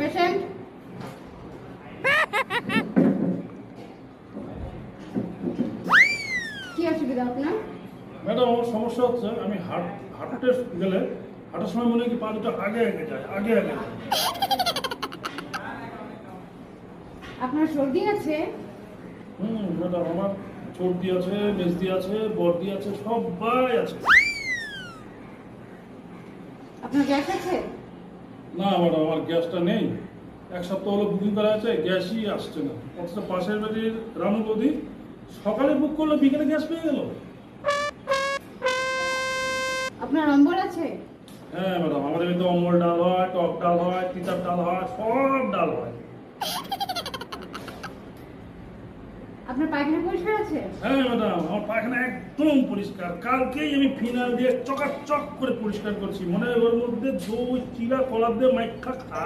Patient কি অসুবিধা আপনার? ম্যাডাম আমার সমস্যা হচ্ছে আমি হাঁটতে গেলে হাঁটার সময় মনে হয় কি পা দুটো আগে যায় আগে যায়। আপনার সর্দি আছে? ম্যাডাম আমার সর্দি আছে, মেজদি আছে, বর্দি আছে, সবাই আছে। আপনার গ্যাস আছে? না ম্যাডাম আমার গ্যাসটা নেই, এক সপ্তাহ হলো বুকিং করা আছে, গ্যাসই আসছে না। অথচ পাশের বাড়ির রানু বৌদি সকালে বুক করলো, বিকেলে গ্যাস পেয়ে গেল। আপনার নম্বর আছে? হ্যাঁ ম্যাডাম আমাদের এখানে অম্বল ডাল হয়, টক ডাল হয়, তিতার ডাল হয়, সব ডাল হয়। আপনার পায়খানা পরিষ্কার আছে? হ্যাঁ ম্যাডাম আমার পায়খানা একদম পরিষ্কার, কালকেই আমি ফিনাল দিয়ে চকাচক করে পরিষ্কার করছি, মনে হয় ওর মধ্যে দই চিরা কলার দিয়ে মাইখা খা